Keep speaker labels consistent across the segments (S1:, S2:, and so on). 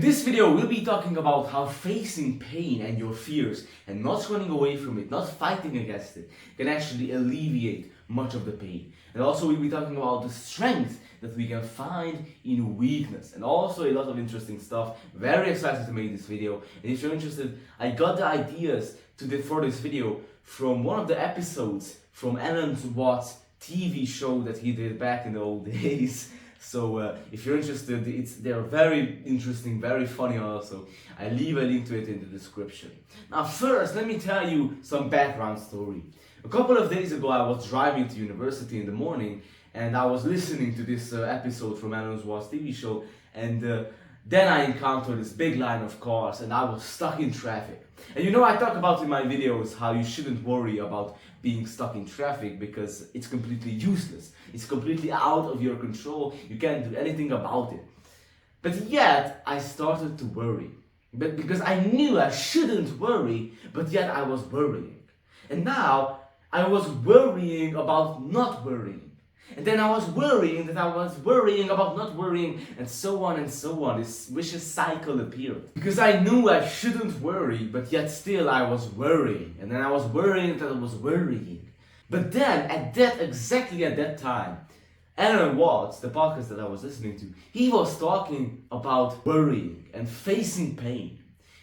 S1: In this video, we'll be talking about how facing pain and your fears and not running away from it, not fighting against it, can actually alleviate much of the pain. And also we'll be talking about the strength that we can find in weakness, and also a lot of interesting stuff. Very excited to make this video. And if you're interested, I got the ideas for this video from one of the episodes from Alan Watts' TV show that he did back in the old days. So if you're interested, they're very interesting, very funny also. I leave a link to it in the description. Now first, let me tell you some background story. A couple of days ago, I was driving to university in the morning, and I was listening to this episode from Alan Watts' TV show, and then I encountered this big line of cars, and I was stuck in traffic. And you know, I talk about in my videos how you shouldn't worry about being stuck in traffic because it's completely useless. It's completely out of your control. You can't do anything about it. But yet, I started to worry. But because I knew I shouldn't worry, but yet I was worrying. And now, I was worrying about not worrying. And then I was worrying that I was worrying about not worrying, and so on and so on. This vicious cycle appeared. Because I knew I shouldn't worry, but yet still I was worrying. And then I was worrying that I was worrying. But then, exactly at that time, Alan Watts, the podcast that I was listening to, he was talking about worrying and facing pain.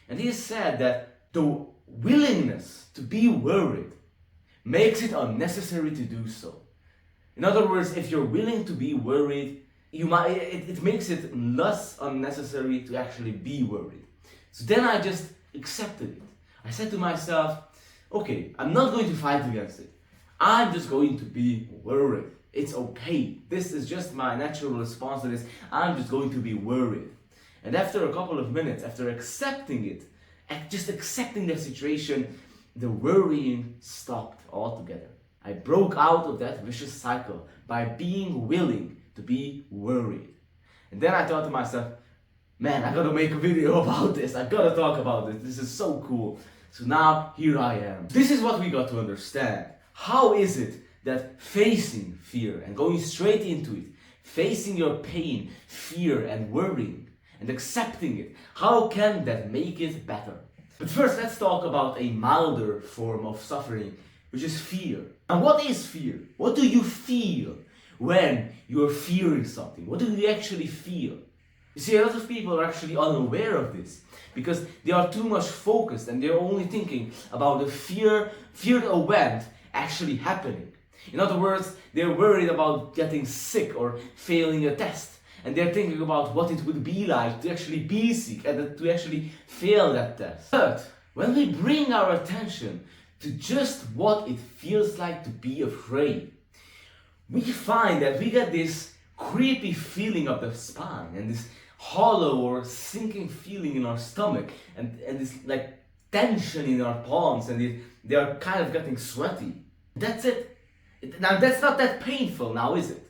S1: And he said that the willingness to be worried makes it unnecessary to do so. In other words, if you're willing to be worried, it makes it less unnecessary to actually be worried. So then I just accepted it. I said to myself, okay, I'm not going to fight against it. I'm just going to be worried. It's okay. This is just my natural response to this. I'm just going to be worried. And after a couple of minutes, after accepting it, just accepting the situation, the worrying stopped altogether. I broke out of that vicious cycle by being willing to be worried. And then I thought to myself, man, I gotta make a video about this. I gotta talk about this. This is so cool. So now, here I am. This is what we got to understand. How is it that facing fear and going straight into it, facing your pain, fear and worrying and accepting it, how can that make it better? But first, let's talk about a milder form of suffering, which is fear. And what is fear? What do you feel when you're fearing something? What do you actually feel? You see, a lot of people are actually unaware of this because they are too much focused and they're only thinking about the feared event actually happening. In other words, they're worried about getting sick or failing a test. And they're thinking about what it would be like to actually be sick and to actually fail that test. But when we bring our attention to just what it feels like to be afraid, we find that we get this creepy feeling of the spine and this hollow or sinking feeling in our stomach and this like tension in our palms, and they are kind of getting sweaty. That's it. Now that's not that painful now, is it?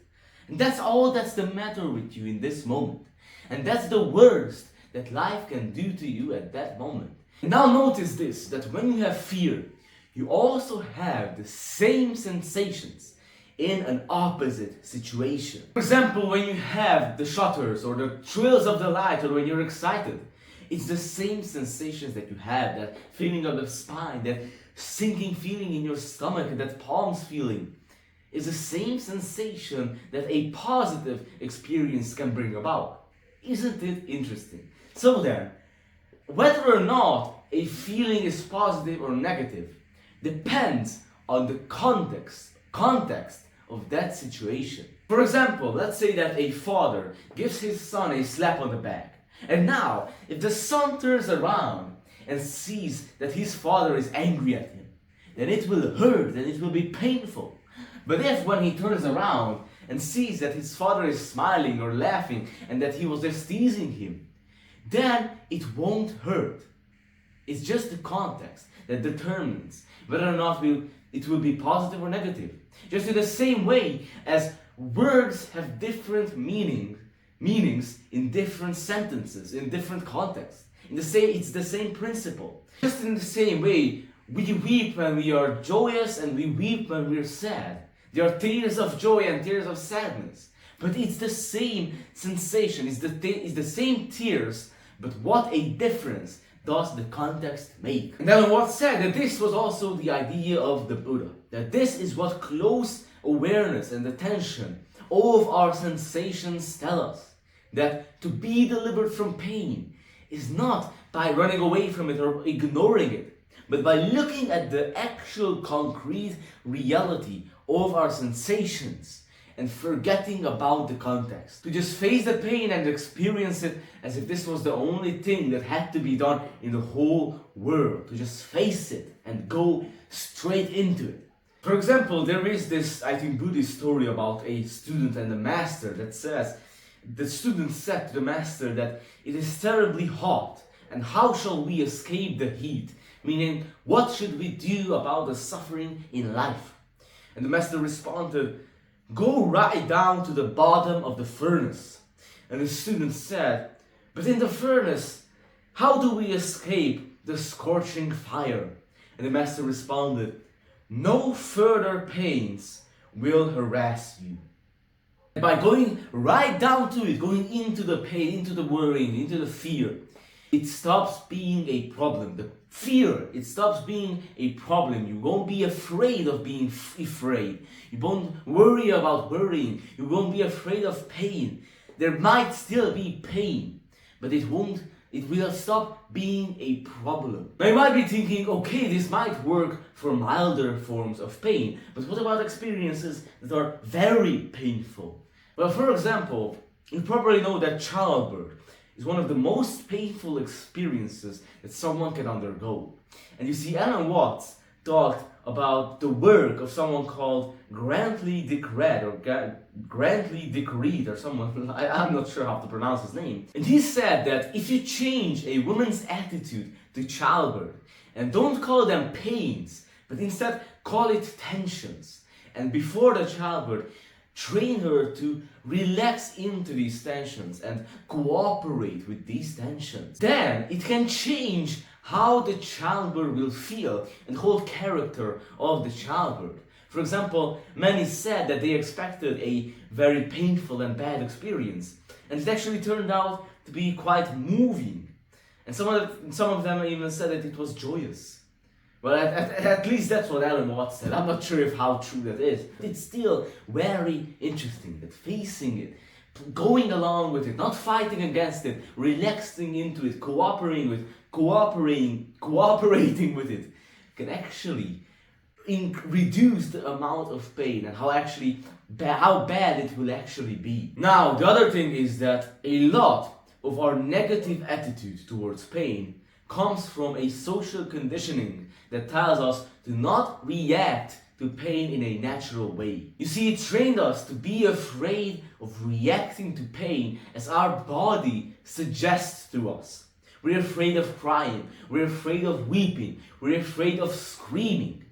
S1: And that's all that's the matter with you in this moment. And that's the worst that life can do to you at that moment. And now notice this, that when you have fear, you also have the same sensations in an opposite situation. For example, when you have the shudders or the thrills of the light, or when you're excited, it's the same sensations that you have, that feeling of the spine, that sinking feeling in your stomach, and that palms feeling. Is the same sensation that a positive experience can bring about. Isn't it interesting? So then, whether or not a feeling is positive or negative depends on the context of that situation. For example, let's say that a father gives his son a slap on the back. And now, if the son turns around and sees that his father is angry at him, then it will hurt and it will be painful. But if when he turns around and sees that his father is smiling or laughing and that he was just teasing him, then it won't hurt. It's just the context that determines whether or not it will be positive or negative. Just in the same way as words have different meanings in different sentences, in different contexts. It's the same principle. Just in the same way, we weep when we are joyous and we weep when we are sad. There are tears of joy and tears of sadness. But it's the same sensation, it's the same tears, but what a difference does the context make? And then what said that this was also the idea of the Buddha, that this is what close awareness and attention of our sensations tell us, that to be delivered from pain is not by running away from it or ignoring it, but by looking at the actual concrete reality of our sensations and forgetting about the context. To just face the pain and experience it as if this was the only thing that had to be done in the whole world. To just face it and go straight into it. For example, there is this, I think, Buddhist story about a student and a master that says, the student said to the master that it is terribly hot, and how shall we escape the heat? Meaning, what should we do about the suffering in life? And the master responded, go right down to the bottom of the furnace. And the student said, but in the furnace, how do we escape the scorching fire? And the master responded, no further pains will harass you. And by going right down to it, going into the pain, into the worrying, into the fear, it stops being a problem. The fear, it stops being a problem. You won't be afraid of being afraid. You won't worry about worrying. You won't be afraid of pain. There might still be pain, but it will stop being a problem. Now you might be thinking, okay, this might work for milder forms of pain, but what about experiences that are very painful? Well, for example, you probably know that childbirth is one of the most painful experiences that someone can undergo. And you see, Alan Watts talked about the work of someone called Grantley Dickred, or someone, I'm not sure how to pronounce his name. And he said that if you change a woman's attitude to childbirth, and don't call them pains, but instead call it tensions, and before the childbirth, train her to relax into these tensions and cooperate with these tensions, then it can change how the childbirth will feel and the whole character of the childbirth. For example, many said that they expected a very painful and bad experience, and it actually turned out to be quite moving. And some of them even said that it was joyous. Well, at least that's what Alan Watts said. I'm not sure if how true that is. It's still very interesting that facing it, going along with it, not fighting against it, relaxing into it, cooperating with it, can actually reduce the amount of pain and how bad it will actually be. Now, the other thing is that a lot of our negative attitude towards pain comes from a social conditioning that tells us to not react to pain in a natural way. You see, it trained us to be afraid of reacting to pain as our body suggests to us. We're afraid of crying, we're afraid of weeping, we're afraid of screaming.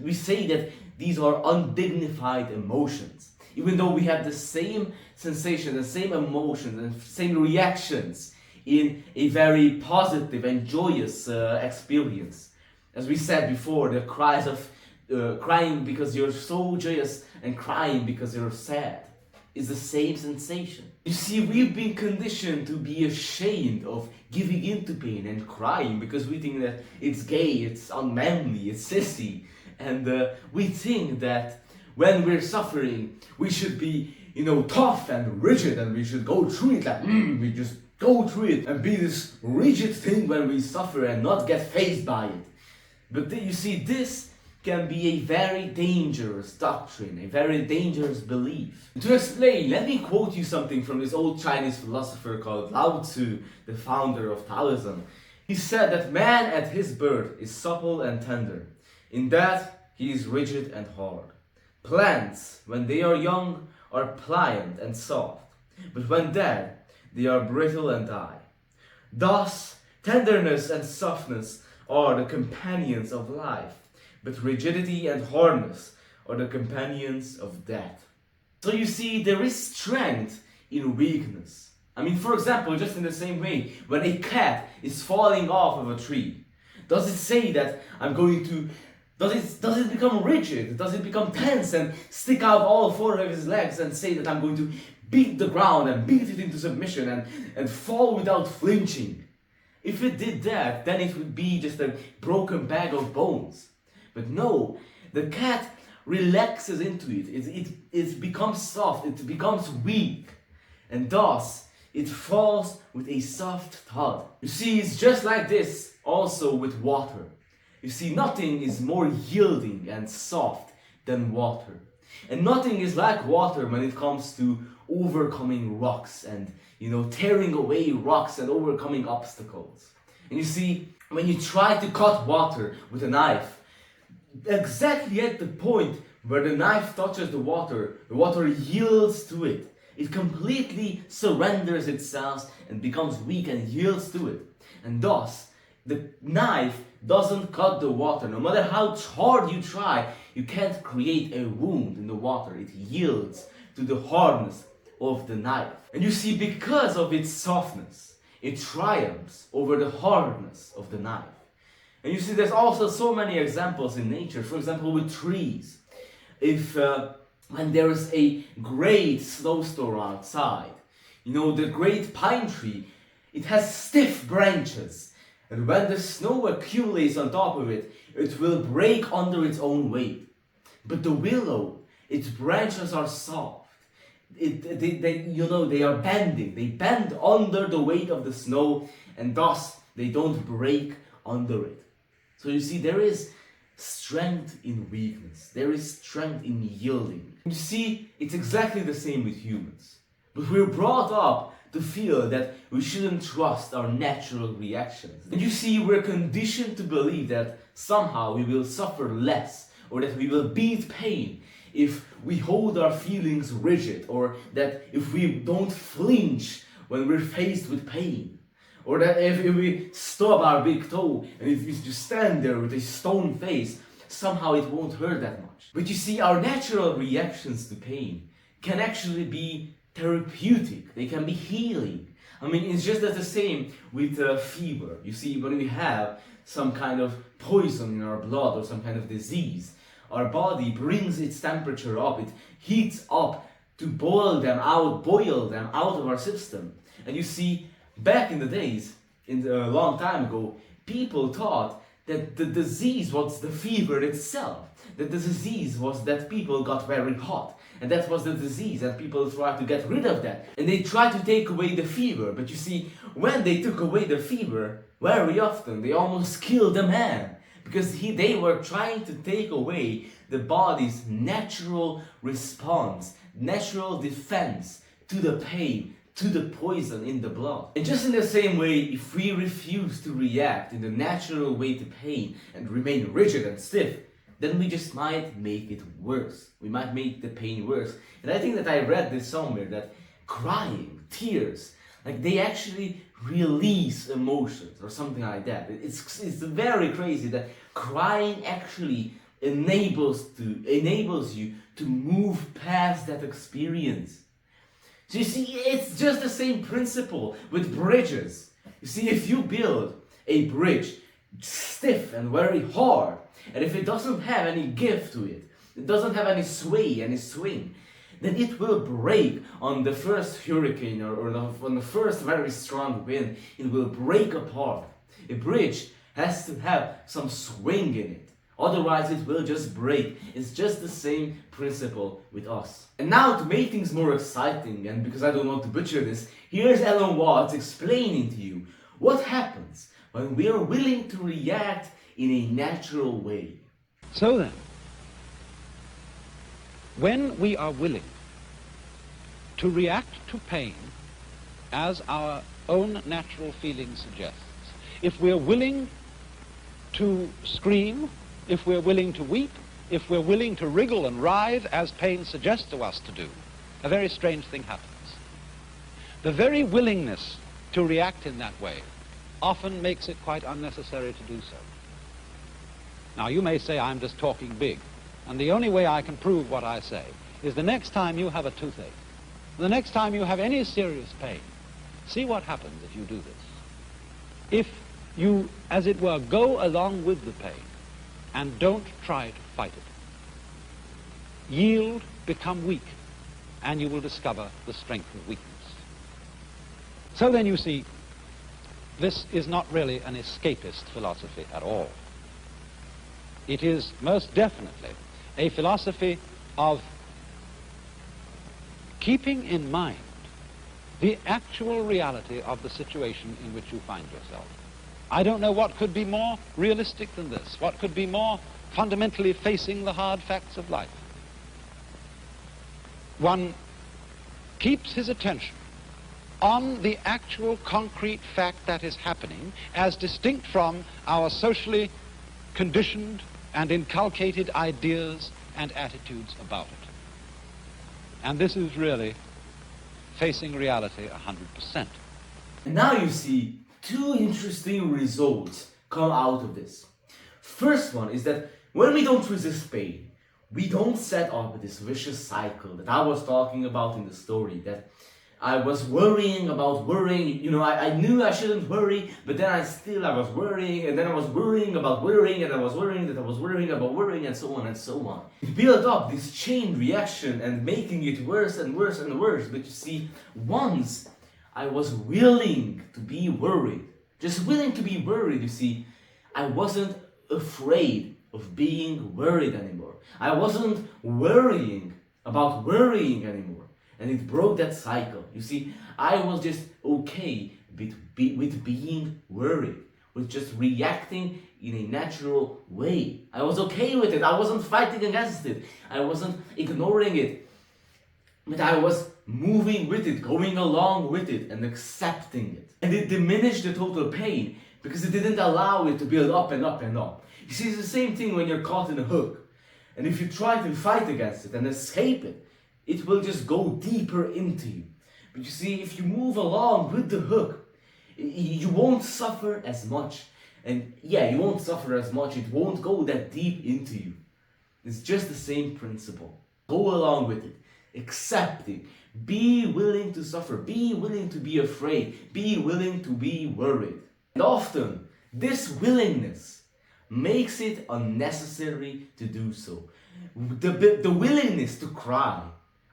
S1: We say that these are undignified emotions, even though we have the same sensations, the same emotions, and same reactions in a very positive and joyous experience. As we said before, the cries of crying because you're so joyous and crying because you're sad is the same sensation. You see, we've been conditioned to be ashamed of giving in to pain and crying because we think that it's gay, it's unmanly, it's sissy. And we think that when we're suffering, we should be, tough and rigid, and we should go through it like, we just go through it and be this rigid thing when we suffer and not get fazed by it. But you see, this can be a very dangerous doctrine, a very dangerous belief. To explain, let me quote you something from this old Chinese philosopher called Lao Tzu, the founder of Taoism. He said that man at his birth is supple and tender. In death, he is rigid and hard. Plants, when they are young, are pliant and soft, but when dead, they are brittle and die. Thus, tenderness and softness are the companions of life, but rigidity and hardness are the companions of death. So you see, there is strength in weakness. I mean, for example, just in the same way, when a cat is falling off of a tree, does it say that does it become rigid? Does it become tense and stick out all four of his legs and say that I'm going to beat the ground and beat it into submission and fall without flinching? If it did that, then it would be just a broken bag of bones. But no, the cat relaxes into it. It becomes soft, it becomes weak, and thus it falls with a soft thud. You see, it's just like this also with water. You see, nothing is more yielding and soft than water. And nothing is like water when it comes to overcoming rocks and, tearing away rocks and overcoming obstacles. And you see, when you try to cut water with a knife, exactly at the point where the knife touches the water yields to it. It completely surrenders itself and becomes weak and yields to it. And thus, the knife doesn't cut the water. No matter how hard you try, you can't create a wound in the water. It yields to the hardness of the knife. And you see, because of its softness, it triumphs over the hardness of the knife. And you see, there's also so many examples in nature. For example, with trees. When there is a great snowstorm outside, the great pine tree, it has stiff branches. And when the snow accumulates on top of it, it will break under its own weight. But the willow, its branches are soft. They are bending. They bend under the weight of the snow, and thus they don't break under it. So you see, there is strength in weakness. There is strength in yielding. You see, it's exactly the same with humans. But we're brought up to feel that we shouldn't trust our natural reactions. And you see, we're conditioned to believe that somehow we will suffer less, or that we will beat pain if we hold our feelings rigid, or that if we don't flinch when we're faced with pain. Or that if we stub our big toe and if we just stand there with a stone face, somehow it won't hurt that much. But you see, our natural reactions to pain can actually be therapeutic. They can be healing. I mean, it's just as the same with fever. You see, when we have some kind of poison in our blood or some kind of disease, our body brings its temperature up. It heats up to boil them out of our system. And you see, back in the days, a long time ago, people thought that the disease was the fever itself. That the disease was that people got very hot. And that was the disease, and people tried to get rid of that. And they tried to take away the fever. But you see, when they took away the fever, very often they almost killed the man. Because they were trying to take away the body's natural response, natural defense to the pain, to the poison in the blood. And just in the same way, if we refuse to react in the natural way to pain and remain rigid and stiff, then we just might make it worse. We might make the pain worse. And I think that I read this somewhere, that crying, tears, like they actually release emotions or something like that. It's very crazy that crying actually enables you to move past that experience. So you see, it's just the same principle with bridges. You see, if you build a bridge stiff and very hard, and if it doesn't have any give to it, it doesn't have any sway, any swing, then it will break on the first hurricane or on the first very strong wind. It will break apart. A bridge has to have some swing in it. Otherwise, it will just break. It's just the same principle with us. And now, to make things more exciting, and because I don't want to butcher this, here's Alan Watts explaining to you what happens when we are willing to react in a natural way.
S2: So then, when we are willing to react to pain as our own natural feeling suggests, if we're willing to scream, if we're willing to weep, if we're willing to wriggle and writhe as pain suggests to us to do, a very strange thing happens. The very willingness to react in that way often makes it quite unnecessary to do so. Now, you may say I'm just talking big, and the only way I can prove what I say is the next time you have a toothache, the next time you have any serious pain, see what happens if you do this. If you, as it were, go along with the pain and don't try to fight it, yield, become weak, and you will discover the strength of weakness. So then you see, this is not really an escapist philosophy at all. It is most definitely a philosophy of keeping in mind the actual reality of the situation in which you find yourself. I don't know what could be more realistic than this, what could be more fundamentally facing the hard facts of life. One keeps his attention on the actual concrete fact that is happening as distinct from our socially conditioned and inculcated ideas and attitudes about it. And this is really facing reality 100%.
S1: And now you see two interesting results come out of this. First one is that when we don't resist pain, we don't set up this vicious cycle that I was talking about in the story, that I was worrying about worrying. You know, I knew I shouldn't worry, but then I was worrying, and then I was worrying about worrying, and I was worrying that I was worrying about worrying, and so on and so on. It built up this chain reaction and making it worse and worse and worse. But you see, once I was willing to be worried, just willing to be worried, you see, I wasn't afraid of being worried anymore. I wasn't worrying about worrying anymore. And it broke that cycle. You see, I was just okay with being worried, with just reacting in a natural way. I was okay with it. I wasn't fighting against it. I wasn't ignoring it. But I was moving with it, going along with it, and accepting it. And it diminished the total pain because it didn't allow it to build up and up and up. You see, it's the same thing when you're caught in a hook. And if you try to fight against it and escape it, it will just go deeper into you. But you see, if you move along with the hook, you won't suffer as much. And yeah, you won't suffer as much. It won't go that deep into you. It's just the same principle. Go along with it. Accept it. Be willing to suffer. Be willing to be afraid. Be willing to be worried. And often, this willingness makes it unnecessary to do so. The willingness to cry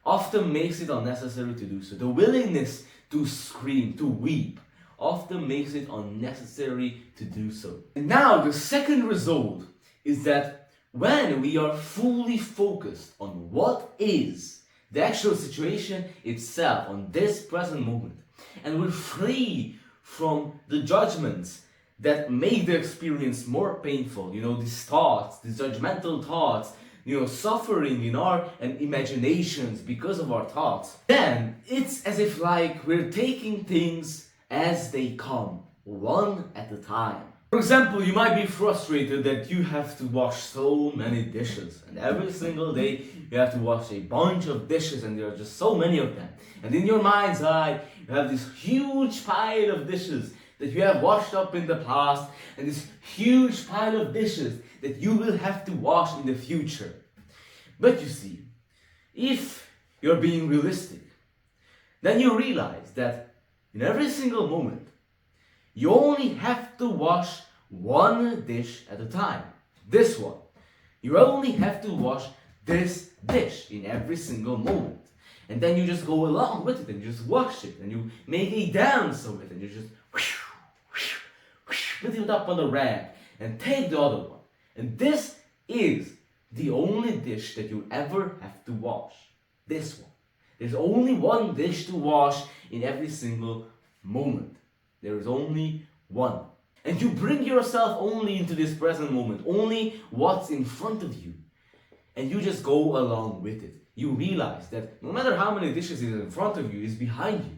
S1: often makes it unnecessary to do so. The willingness to scream, to weep, often makes it unnecessary to do so. And now the second result is that when we are fully focused on what is the actual situation itself, on this present moment, and we're free from the judgments that make the experience more painful, you know, these thoughts, these judgmental thoughts, you know, suffering in our imaginations because of our thoughts, then it's as if like we're taking things as they come, one at a time. For example, you might be frustrated that you have to wash so many dishes, and every single day you have to wash a bunch of dishes, and there are just so many of them. And in your mind's eye, you have this huge pile of dishes that you have washed up in the past, and this huge pile of dishes that you will have to wash in the future. But you see, if you're being realistic, then you realize that in every single moment, you only have to wash one dish at a time. This one. You only have to wash this dish in every single moment. And then you just go along with it and you just wash it and you make a dance of it and you just put it up on the rag and take the other one. And this is the only dish that you ever have to wash. This one. There's only one dish to wash in every single moment. There is only one. And you bring yourself only into this present moment, only what's in front of you. And you just go along with it. You realize that no matter how many dishes is in front of you, is behind you,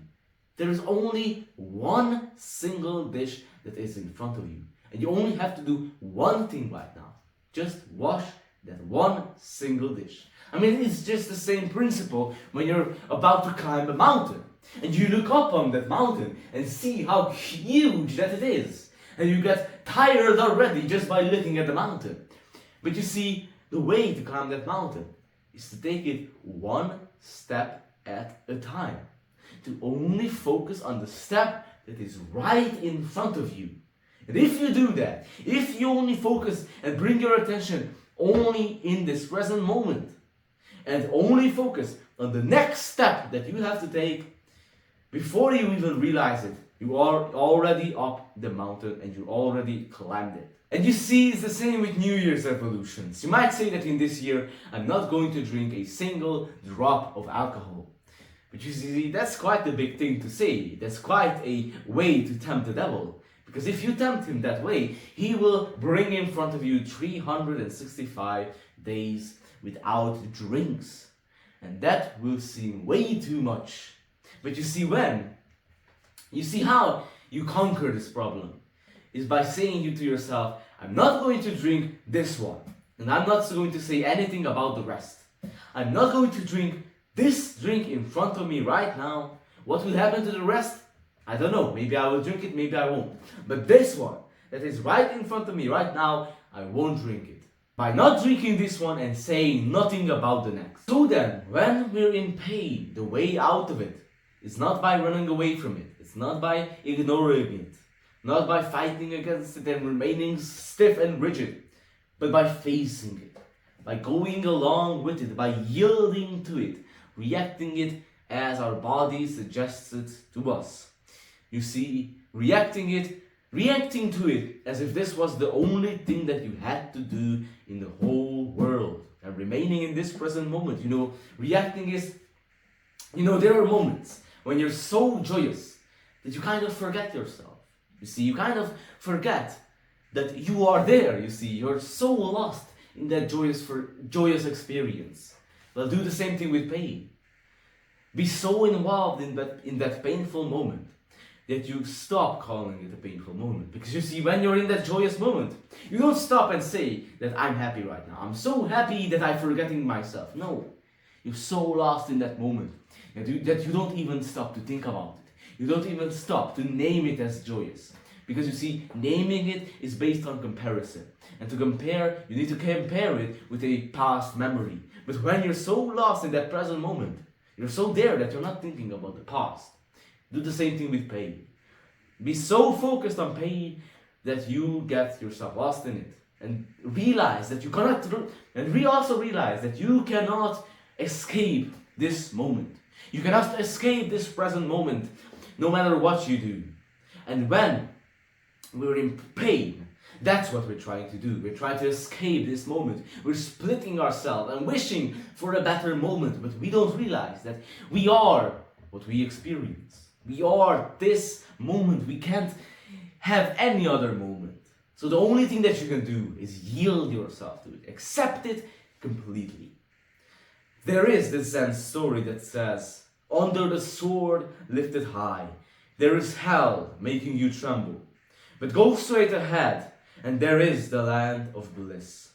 S1: there is only one single dish that is in front of you. And you only have to do one thing right now. Just wash that one single dish. I mean, it's just the same principle when you're about to climb a mountain. And you look up on that mountain and see how huge that it is. And you get tired already just by looking at the mountain. But you see, the way to climb that mountain is to take it one step at a time. To only focus on the step that is right in front of you. And if you do that, if you only focus and bring your attention only in this present moment, and only focus on the next step that you have to take, before you even realize it, You are already up the mountain and you already climbed it. And you see, it's the same with New Year's resolutions. You might say that in this year, I'm not going to drink a single drop of alcohol. But you see, that's quite a big thing to say. That's quite a way to tempt the devil. Because if you tempt him that way, he will bring in front of you 365 days without drinks. And that will seem way too much. But you see how you conquer this problem is by saying to yourself, I'm not going to drink this one. And I'm not going to say anything about the rest. I'm not going to drink this drink in front of me right now. What will happen to the rest? I don't know. Maybe I will drink it, maybe I won't. But this one that is right in front of me right now, I won't drink it. By not drinking this one and saying nothing about the next. So then, when we're in pain, the way out of it is not by running away from it. It's not by ignoring it. Not by fighting against it and remaining stiff and rigid. But by facing it. By going along with it. By yielding to it. Reacting it as our body suggests it to us. You see, reacting to it as if this was the only thing that you had to do in the whole world. And remaining in this present moment. Reacting is, there are moments when you're so joyous that you kind of forget yourself. You see, you kind of forget that you are there. You see, you're so lost in that joyous experience. Well, do the same thing with pain. Be so involved in that painful moment that you stop calling it a painful moment. Because you see, when you're in that joyous moment, you don't stop and say that I'm happy right now. I'm so happy that I'm forgetting myself. No, you're so lost in that moment that you don't even stop to think about it. You don't even stop to name it as joyous. Because you see, naming it is based on comparison. And to compare, you need to compare it with a past memory. But when you're so lost in that present moment, you're so there that you're not thinking about the past. Do the same thing with pain. Be so focused on pain that you get yourself lost in it. And realize that you cannot, and also realize that you cannot escape this moment. You cannot escape this present moment, no matter what you do. And when we're in pain, that's what we're trying to do. We're trying to escape this moment. We're splitting ourselves and wishing for a better moment, but we don't realize that we are what we experience. We are this moment. We can't have any other moment. So the only thing that you can do is yield yourself to it. Accept it completely. There is this Zen story that says, under the sword lifted high, there is hell making you tremble. But go straight ahead, and there is the land of bliss.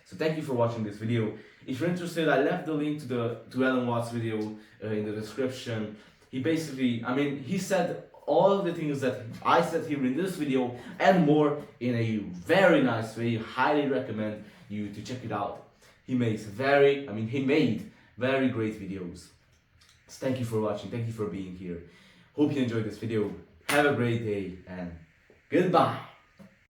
S1: So thank you for watching this video. If you're interested, I left the link to Alan Watts' video in the description. He said all of the things that I said here in this video and more in a very nice way. Highly recommend you to check it out. He made very great videos. So thank you for watching. Thank you for being here. Hope you enjoyed this video. Have a great day and goodbye.